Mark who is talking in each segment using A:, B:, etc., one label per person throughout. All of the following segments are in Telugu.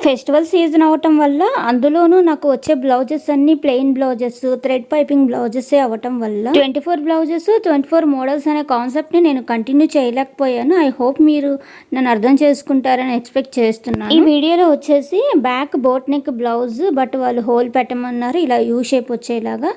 A: ఫెస్టివల్ సీజన్ అవటం వల్ల అందులోనూ నాకు వచ్చే బ్లౌజెస్ అన్ని ప్లెయిన్ బ్లౌజెస్, థ్రెడ్ పైపింగ్ బ్లౌజెసే అవ్వటం వల్ల 24 బ్లౌజెస్ 24 మోడల్స్ అనే కాన్సెప్ట్ని నేను కంటిన్యూ చేయలేకపోయాను. ఐ హోప్ మీరు నన్ను అర్థం చేసుకుంటారని ఎక్స్పెక్ట్ చేస్తున్నాను. ఈ వీడియోలో వచ్చేసి back boat neck blouse, but వాళ్ళు హోల్ పెట్టమన్నారు, ఇలా యూ షేప్ వచ్చేలాగా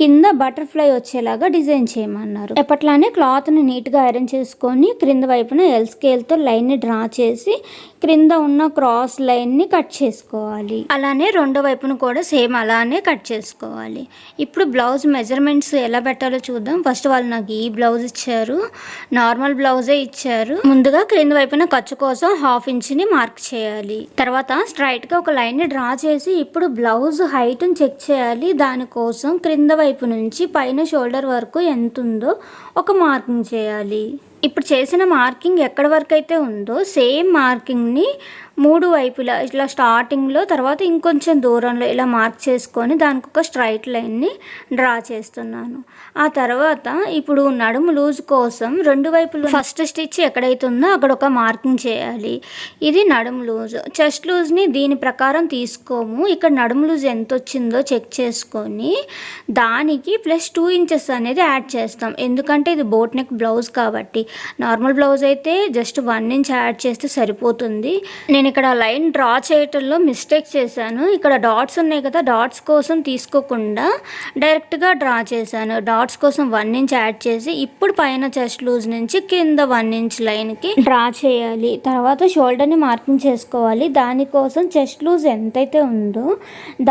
A: కింద బటర్ఫ్లై వచ్చేలాగా డిజైన్ చేయమన్నారు. ఎప్పట్లానే క్లాత్ని నీట్గా ఐరన్ చేసుకొని క్రింద వైపున ఎల్ స్కేల్తో లైన్ని డ్రా చేసి క్రింద ఉన్న క్రాస్ లైన్ని కట్ చేసుకోవాలి. అలానే రెండో వైపును కూడా సేమ్ అలానే కట్ చేసుకోవాలి. ఇప్పుడు బ్లౌజ్ మెజర్మెంట్స్ ఎలా పెట్టాలో చూద్దాం. ఫస్ట్ వాళ్ళు నాకు ఈ బ్లౌజ్ ఇచ్చారు, నార్మల్ బ్లౌజే ఇచ్చారు. ముందుగా క్రింద వైపున ఖర్చు కోసం 1/2 ఇంచ్ని మార్క్ చేయాలి. తర్వాత స్ట్రైట్గా ఒక లైన్ని డ్రా చేసి ఇప్పుడు బ్లౌజ్ హైట్ని చెక్ చేయాలి. దానికోసం క్రింద వైపు నుంచి పైన షోల్డర్ వరకు ఎంత ఉందో ఒక మార్కింగ్ చేయాలి. ఇప్పుడు చేసిన మార్కింగ్ ఎక్కడి వరకు అయితే ఉందో సేమ్ మార్కింగ్ని 3 వైపులా ఇట్లా స్టార్టింగ్లో, తర్వాత ఇంకొంచెం దూరంలో ఇలా మార్క్ చేసుకొని దానికి ఒక స్ట్రైట్ లైన్ని డ్రా చేస్తున్నాను. ఆ తర్వాత ఇప్పుడు నడుము లూజ్ కోసం 2 వైపులు ఫస్ట్ స్టిచ్ ఎక్కడైతే ఉందో అక్కడ ఒక మార్కింగ్ చేయాలి. ఇది నడుము లూజ్. చెస్ట్ లూజ్ని దీని ప్రకారం తీసుకోము. ఇక్కడ నడుము లూజ్ ఎంత వచ్చిందో చెక్ చేసుకొని దానికి +2 ఇంచెస్ అనేది యాడ్ చేస్తాం. ఎందుకంటే ఇది బోట్ నెక్ బ్లౌజ్ కాబట్టి. నార్మల్ బ్లౌజ్ అయితే జస్ట్ 1 ఇంచ్ యాడ్ చేస్తే సరిపోతుంది. నేను ఇక్కడ లైన్ డ్రా చేయటంలో మిస్టేక్ చేశాను. ఇక్కడ డాట్స్ ఉన్నాయి కదా, డాట్స్ కోసం తీసుకోకుండా డైరెక్ట్గా డ్రా చేశాను. డాట్స్ కోసం 1 ఇంచ్ యాడ్ చేసి ఇప్పుడు పైన చెస్ట్ లూజ్ నుంచి కింద 1 ఇంచ్ లైన్కి డ్రా చేయాలి. తర్వాత షోల్డర్ని మార్కింగ్ చేసుకోవాలి. దానికోసం చెస్ట్ లూజ్ ఎంతైతే ఉందో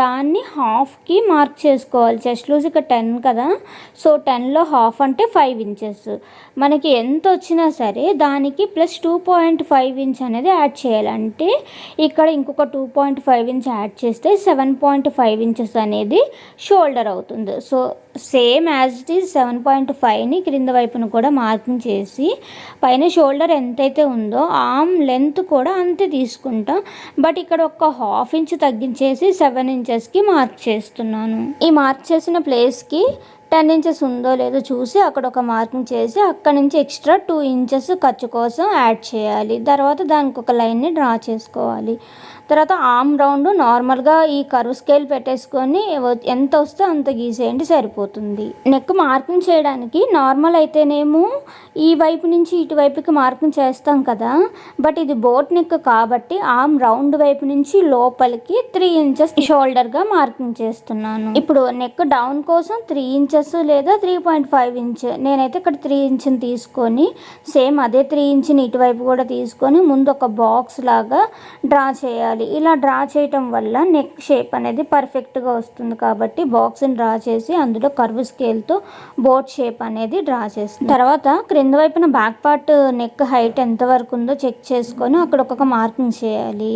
A: దాన్ని 1/2కి మార్క్ చేసుకోవాలి. చెస్ట్ లూజ్ ఇక్కడ 10 కదా, సో 10లో 1/2 అంటే 5 ఇంచెస్. మనకి ఎంత వచ్చినా సరే దానికి +2.5 ఇంచ్ అనేది యాడ్ చేయాలంటే ఇక్కడ ఇంకొక 2.5 ఇంచ్ యాడ్ చేస్తే 7.5 ఇంచెస్ అనేది షోల్డర్ అవుతుంది. So same as it is 7.5ని క్రింద వైపును కూడా మార్కింగ్ చేసి పైన షోల్డర్ ఎంతైతే ఉందో ఆర్మ్ లెంత్ కూడా అంతే తీసుకుంటాం. బట్ ఇక్కడ ఒక 1/2 ఇంచ్ తగ్గించేసి 7 ఇంచెస్కి మార్క్ చేస్తున్నాను. ఈ మార్క్ చేసిన ప్లేస్కి 10 ఇంచెస్ ఉందో లేదో చూసి అక్కడ ఒక మార్కింగ్ చేసి అక్కడ నుంచి ఎక్స్ట్రా 2 ఇంచెస్ ఖర్చు కోసం యాడ్ చేయాలి. తర్వాత దానికి ఒక లైన్ని డ్రా చేసుకోవాలి. తర్వాత ఆర్మ్ రౌండ్ నార్మల్గా ఈ కర్వ్ స్కేల్ పెట్టేసుకొని ఎంత వస్తే అంత గీసేయండి, సరిపోతుంది. నెక్ మార్కింగ్ చేయడానికి నార్మల్ అయితేనేమో ఈ వైపు నుంచి ఇటువైపుకి మార్కింగ్ చేస్తాం కదా, బట్ ఇది బోట్ నెక్ కాబట్టి ఆర్మ్ రౌండ్ వైపు నుంచి లోపలికి 3 ఇంచెస్ షోల్డర్గా మార్కింగ్ చేస్తున్నాను. ఇప్పుడు నెక్ డౌన్ కోసం 3 ఇంచెస్ లేదా 3.5 ఇంచ్, నేనైతే ఇక్కడ 3 ఇంచ్ని తీసుకొని సేమ్ అదే 3 ఇంచ్ని ఇటువైపు కూడా తీసుకొని ముందు ఒక బాక్స్ లాగా డ్రా చేయాలి. ఇలా డ్రా చేయటం వల్ల నెక్ షేప్ అనేది పర్ఫెక్ట్గా వస్తుంది కాబట్టి బాక్స్ని డ్రా చేసి అందులో కర్వ్ స్కేల్తో బోట్ షేప్ అనేది డ్రా చేస్తుంది. తర్వాత క్రింద వైపున బ్యాక్ పార్ట్ నెక్ హైట్ ఎంత వరకు ఉందో చెక్ చేసుకొని అక్కడ ఒక మార్కింగ్ చేయాలి.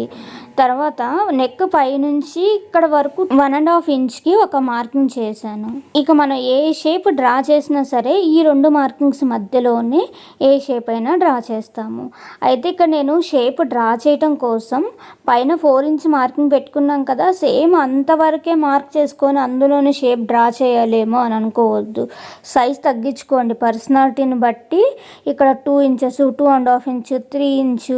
A: తర్వాత నెక్ పై నుంచి ఇక్కడ వరకు 1.5 ఇంచ్కి ఒక మార్కింగ్ చేశాను. ఇక మనం ఏ షేప్ డ్రా చేసినా సరే ఈ 2 మార్కింగ్స్ మధ్యలోనే ఏ షేప్ అయినా డ్రా చేస్తాము. అయితే ఇక్కడ నేను షేప్ డ్రా చేయటం కోసం పైన 4 ఇంచ్ మార్కింగ్ పెట్టుకున్నాం కదా, సేమ్ అంతవరకే మార్క్ చేసుకొని అందులోనే షేప్ డ్రా చేయాలేమో అని అనుకోవద్దు. సైజ్ తగ్గించుకోండి పర్సనాలిటీని బట్టి. ఇక్కడ 2 ఇంచెస్, 2.5 ఇంచ్, 3 ఇంచ్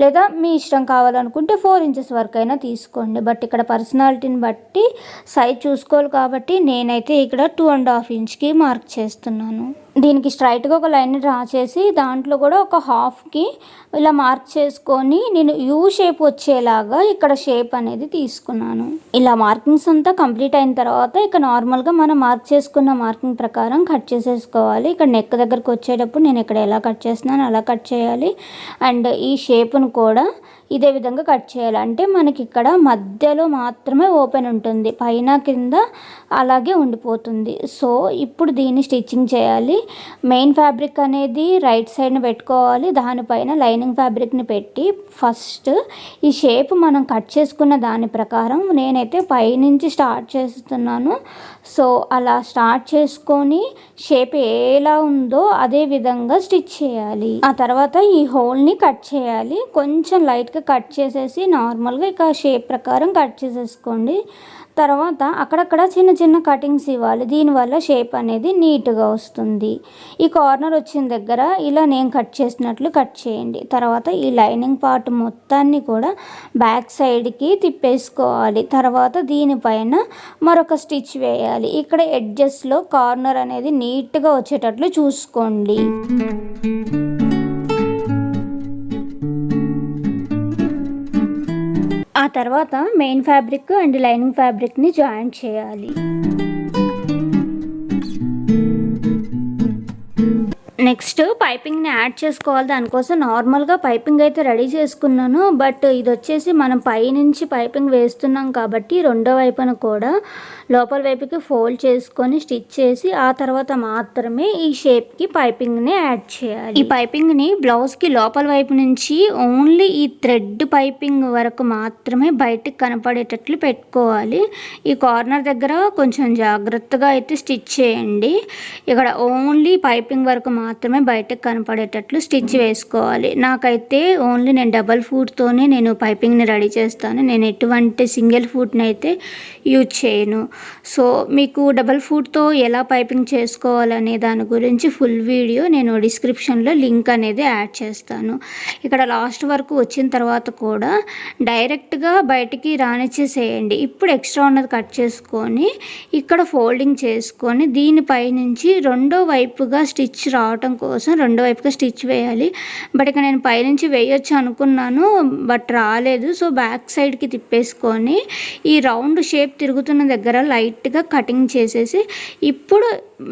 A: లేదా మీ ఇష్టం కావాలనుకుంటే 4 ఇంచెస్ వరకు అయినా తీసుకోండి. బట్ ఇక్కడ పర్సనాలిటీని బట్టి సైజ్ చూసుకోవాలి కాబట్టి నేనైతే ఇక్కడ 2.5 ఇంచ్కి మార్క్ చేస్తున్నాను. దీనికి స్ట్రైట్గా ఒక లైన్ డ్రా చేసి దాంట్లో కూడా ఒక 1/2కి ఇలా మార్క్ చేసుకొని నేను యూ షేప్ వచ్చేలాగా ఇక్కడ షేప్ అనేది తీసుకున్నాను. ఇలా మార్కింగ్స్ అంతా కంప్లీట్ అయిన తర్వాత ఇక నార్మల్గా మనం మార్క్ చేసుకున్న మార్కింగ్ ప్రకారం కట్ చేసేసుకోవాలి. ఇక్కడ నెక్ దగ్గరకు వచ్చేటప్పుడు నేను ఇక్కడ ఎలా కట్ చేస్తున్నాను అలా కట్ చేయాలి. అండ్ ఈ షేప్ను కూడా ఇదే విధంగా కట్ చేయాలి. అంటే మనకి ఇక్కడ మధ్యలో మాత్రమే ఓపెన్ ఉంటుంది, పైన కింద అలాగే ఉండిపోతుంది. సో ఇప్పుడు దీన్ని స్టిచ్చింగ్ చేయాలి. మెయిన్ ఫ్యాబ్రిక్ అనేది రైట్ సైడ్ని పెట్టుకోవాలి. దానిపైన లైనింగ్ ఫ్యాబ్రిక్ని పెట్టి ఫస్ట్ ఈ షేప్ మనం కట్ చేసుకున్న దాని ప్రకారం నేనైతే పైనుంచి స్టార్ట్ చేస్తున్నాను. సో అలా స్టార్ట్ చేసుకొని షేప్ ఎలా ఉందో అదే విధంగా స్టిచ్ చేయాలి. ఆ తర్వాత ఈ హోల్ని కట్ చేయాలి. కొంచెం లైట్గా కట్ చేసేసి నార్మల్గా ఇక షేప్ ప్రకారం కట్ చేసేసుకోండి. తర్వాత అక్కడక్కడ చిన్న చిన్న కటింగ్స్ ఇవ్వాలి. దీనివల్ల షేప్ అనేది నీట్గా వస్తుంది. ఈ కార్నర్ వచ్చిన దగ్గర ఇలా నేను కట్ చేసినట్లు కట్ చేయండి. తర్వాత ఈ లైనింగ్ పార్ట్ మొత్తాన్ని కూడా బ్యాక్ సైడ్కి తిప్పేసుకోవాలి. తర్వాత దీనిపైన మరొక స్టిచ్ వేయాలి. ఇక్కడ ఎడ్జెస్లో కార్నర్ అనేది నీట్గా వచ్చేటట్లు చూసుకోండి. ఆ తర్వాత మెయిన్ ఫ్యాబ్రిక్ అండ్ లైనింగ్ ఫ్యాబ్రిక్ని జాయింట్ చేయాలి. నెక్స్ట్ పైపింగ్ని యాడ్ చేసుకోవాలి. దానికోసం నార్మల్గా పైపింగ్ అయితే రెడీ చేసుకున్నాను. బట్ ఇది వచ్చేసి మనం పైనుంచి పైపింగ్ వేస్తున్నాం కాబట్టి రెండో వైపున కూడా లోపల వైపుకి ఫోల్డ్ చేసుకొని స్టిచ్ చేసి ఆ తర్వాత మాత్రమే ఈ షేప్కి పైపింగ్ని యాడ్ చేయాలి. ఈ పైపింగ్ని బ్లౌజ్కి లోపల వైపు నుంచి ఓన్లీ ఈ థ్రెడ్ పైపింగ్ వరకు మాత్రమే బయటికి కనపడేటట్లు పెట్టుకోవాలి. ఈ కార్నర్ దగ్గర కొంచెం జాగ్రత్తగా అయితే స్టిచ్ చేయండి. ఇక్కడ ఓన్లీ పైపింగ్ వరకు మాత్రమే బయటకు కనపడేటట్లు స్టిచ్ వేసుకోవాలి. నాకైతే ఓన్లీ నేను డబల్ ఫూట్తోనే నేను పైపింగ్ని రెడీ చేస్తాను. నేను ఎటువంటి సింగిల్ ఫూట్ని అయితే యూజ్ చేయను. సో మీకు డబల్ ఫూట్తో ఎలా పైపింగ్ చేసుకోవాలనే దాని గురించి ఫుల్ వీడియో నేను డిస్క్రిప్షన్లో లింక్ అనేది యాడ్ చేస్తాను. ఇక్కడ లాస్ట్ వరకు వచ్చిన తర్వాత కూడా డైరెక్ట్గా బయటికి రానిచ్చేసేయండి. ఇప్పుడు ఎక్స్ట్రా ఉన్నది కట్ చేసుకొని ఇక్కడ ఫోల్డింగ్ చేసుకొని దీనిపై నుంచి రెండో వైపుగా స్టిచ్ రావటం కోసం రెండో వైపుగా స్టిచ్ వేయాలి. బట్ ఇక్కడ నేను పైనుంచి వేయొచ్చు అనుకున్నాను, బట్ రాలేదు. సో బ్యాక్ సైడ్కి తిప్పేసుకొని ఈ రౌండ్ షేప్ తిరుగుతున్న దగ్గర లైట్గా కటింగ్ చేసేసి ఇప్పుడు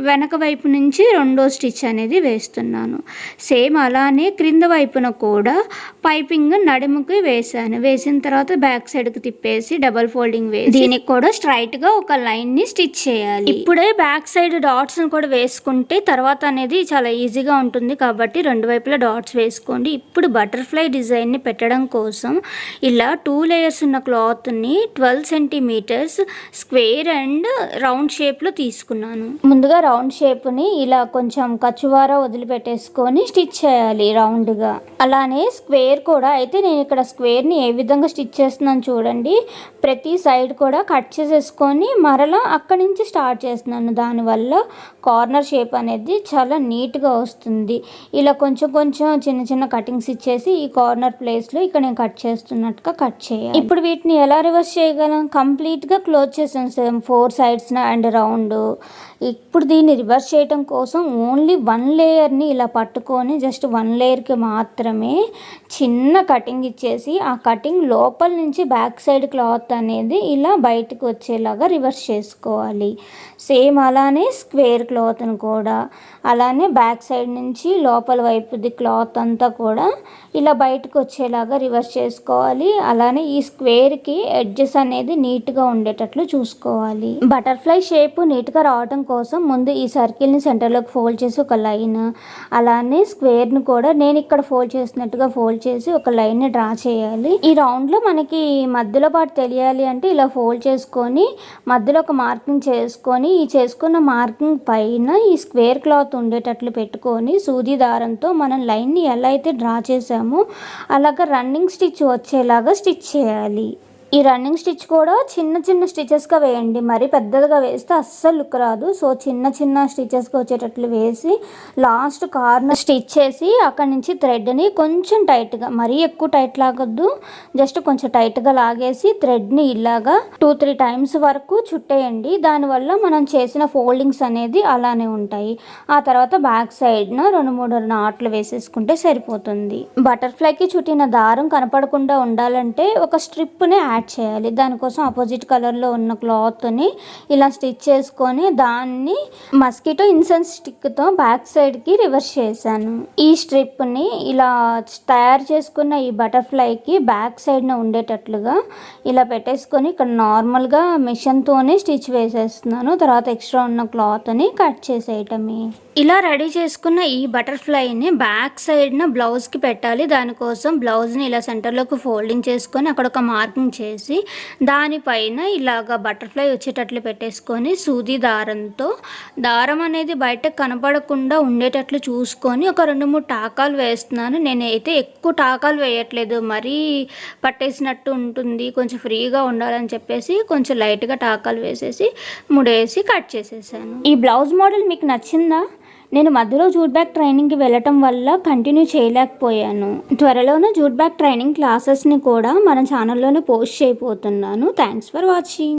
A: వెనక వైపు నుంచి రెండో స్టిచ్ అనేది వేస్తున్నాను. సేమ్ అలానే క్రింద వైపున కూడా పైపింగ్ నడుముకి వేసాను. వేసిన తర్వాత బ్యాక్ సైడ్కి తిప్పేసి డబల్ ఫోల్డింగ్ వేసి దీనికి కూడా స్ట్రైట్గా ఒక లైన్ని స్టిచ్ చేయాలి. ఇప్పుడే బ్యాక్ సైడ్ డాట్స్ని కూడా వేసుకుంటే తర్వాత అనేది చాలా ఈజీగా ఉంటుంది కాబట్టి రెండు వైపులా డాట్స్ వేసుకోండి. ఇప్పుడు బటర్ఫ్లై డిజైన్ని పెట్టడం కోసం ఇలా 2 లేయర్స్ ఉన్న క్లాత్ని 12 సెంటీమీటర్స్ స్క్వేర్ అండ్ రౌండ్ షేప్లో తీసుకున్నాను. ముందుగా రౌండ్ షేప్ని ఇలా కొంచెం కచువారా వదిలిపెట్టేసుకొని స్టిచ్ చేయాలి రౌండ్గా. అలానే స్క్వేర్ కూడా అయితే నేను ఇక్కడ స్క్వేర్ని ఏ విధంగా స్టిచ్ చేస్తున్నాను చూడండి. ప్రతి సైడ్ కూడా కట్ చేసేసుకొని మరలా అక్కడి నుంచి స్టార్ట్ చేస్తున్నాను. దానివల్ల కార్నర్ షేప్ అనేది చాలా నీట్గా వస్తుంది. ఇలా కొంచెం కొంచెం చిన్న చిన్న కటింగ్స్ ఇచ్చేసి ఈ కార్నర్ ప్లేస్లో ఇక్కడ నేను కట్ చేస్తున్నట్టుగా కట్ చేయాలి. ఇప్పుడు వీటిని ఎలా రివర్స్ చేయగలం? కంప్లీట్గా క్లోజ్ చేసాను సేమ్ 4 సైడ్స్న అండ్ రౌండ్. ఇప్పుడు దీన్ని రివర్స్ చేయడం కోసం ఓన్లీ 1 లేయర్ని ఇలా పట్టుకొని జస్ట్ 1 లేయర్కి మాత్రమే చిన్న కటింగ్ ఇచ్చేసి ఆ కటింగ్ లోపల నుంచి బ్యాక్ సైడ్ క్లాత్ అనేది ఇలా బయటకు వచ్చేలాగా రివర్స్ చేసుకోవాలి. సేమ్ అలానే స్క్వేర్ క్లాత్ని కూడా అలానే బ్యాక్ సైడ్ నుంచి లోపల వైపుది క్లాత్ అంతా కూడా ఇలా బయటకు వచ్చేలాగా రివర్స్ చేసుకోవాలి. అలానే ఈ స్క్వేర్కి ఎడ్జెస్ అనేది నీట్గా ఉండేటట్లు చూసుకోవాలి. బటర్ఫ్లై షేప్ నీట్గా రావడం కోసం ముందు ఈ సర్కిల్ని సెంటర్లోకి ఫోల్డ్ చేసి ఒక లైన్, అలానే స్క్వేర్ని కూడా నేను ఇక్కడ ఫోల్డ్ చేసినట్టుగా ఫోల్డ్ చేసి ఒక లైన్ని డ్రా చేయాలి. ఈ రౌండ్లో మనకి మధ్యలో పాటు తెలియాలి అంటే ఇలా ఫోల్డ్ చేసుకొని మధ్యలో ఒక మార్కింగ్ చేసుకొని ఈ చేసుకున్న మార్కింగ్ పైన ఈ స్క్వేర్ క్లాత్ ఉండేటట్లు పెట్టుకొని సూది దారంతో మనం లైన్ని ఎలా అయితే డ్రా చేసామో అలాగా రన్నింగ్ స్టిచ్ వచ్చేలాగా స్టిచ్ చేయాలి. ఈ రన్నింగ్ స్టిచ్ కూడా చిన్న చిన్న స్టిచెస్గా వేయండి. మరి పెద్దదిగా వేస్తే అస్సలు లుక్ రాదు. సో చిన్న చిన్న స్టిచెస్గా వచ్చేటట్లు వేసి లాస్ట్ కార్నర్ స్టిచ్ చేసి అక్కడి నుంచి థ్రెడ్ని కొంచెం టైట్గా, మరీ ఎక్కువ టైట్ లాగొద్దు, జస్ట్ కొంచెం టైట్గా లాగేసి థ్రెడ్ని ఇలాగా 2-3 టైమ్స్ వరకు చుట్టేయండి. దానివల్ల మనం చేసిన ఫోల్డింగ్స్ అనేది అలానే ఉంటాయి. ఆ తర్వాత బ్యాక్ సైడ్న 2-3 నాట్లు వేసేసుకుంటే సరిపోతుంది. బటర్ఫ్లైకి చుట్టిన దారం కనపడకుండా ఉండాలంటే ఒక స్ట్రిప్ని యాడ్ చేయాలి. దానికోసం ఆపోజిట్ కలర్లో ఉన్న క్లాత్ని ఇలా స్టిచ్ చేసుకొని దాన్ని మస్కిటో ఇన్సెన్స్ స్టిక్తో బ్యాక్ సైడ్కి రివర్స్ చేశాను. ఈ స్ట్రిప్ని ఇలా తయారు చేసుకున్న ఈ బటర్ఫ్లైకి బ్యాక్ సైడ్న ఉండేటట్లుగా ఇలా పెట్టేసుకొని ఇక్కడ నార్మల్గా మిషన్తోనే స్టిచ్ వేసేస్తున్నాను. తర్వాత ఎక్స్ట్రా ఉన్న క్లాత్ని కట్ చేసేయటమే. ఇలా రెడీ చేసుకున్న ఈ బటర్ఫ్లైని బ్యాక్ సైడ్న బ్లౌజ్కి పెట్టాలి. దానికోసం బ్లౌజ్ని ఇలా సెంటర్లోకి ఫోల్డింగ్ చేసుకొని అక్కడ ఒక మార్కింగ్ చేసి పెట్టేసి దానిపైన ఇలాగ బటర్ఫ్లై వచ్చేటట్లు పెట్టేసుకొని సూది దారం అనేది బయట కనపడకుండా ఉండేటట్లు చూసుకొని ఒక 2-3 టాకాలు వేస్తున్నాను. నేనైతే ఎక్కువ టాకాలు వేయట్లేదు, మరీ పట్టేసినట్టు ఉంటుంది, కొంచెం ఫ్రీగా ఉండాలని చెప్పేసి కొంచెం లైట్గా టాకాలు వేసేసి ముడేసి కట్ చేసేసాను. ఈ బ్లౌజ్ మోడల్ మీకు నచ్చిందా? నేను మధ్యలో జూట్ బ్యాగ్ ట్రైనింగ్కి వెళ్ళటం వల్ల కంటిన్యూ చేయలేకపోయాను. త్వరలోనే జూట్ బ్యాగ్ ట్రైనింగ్ క్లాసెస్ని కూడా మన ఛానల్లోనే పోస్ట్ చేయబోతున్నాను. Thanks for watching.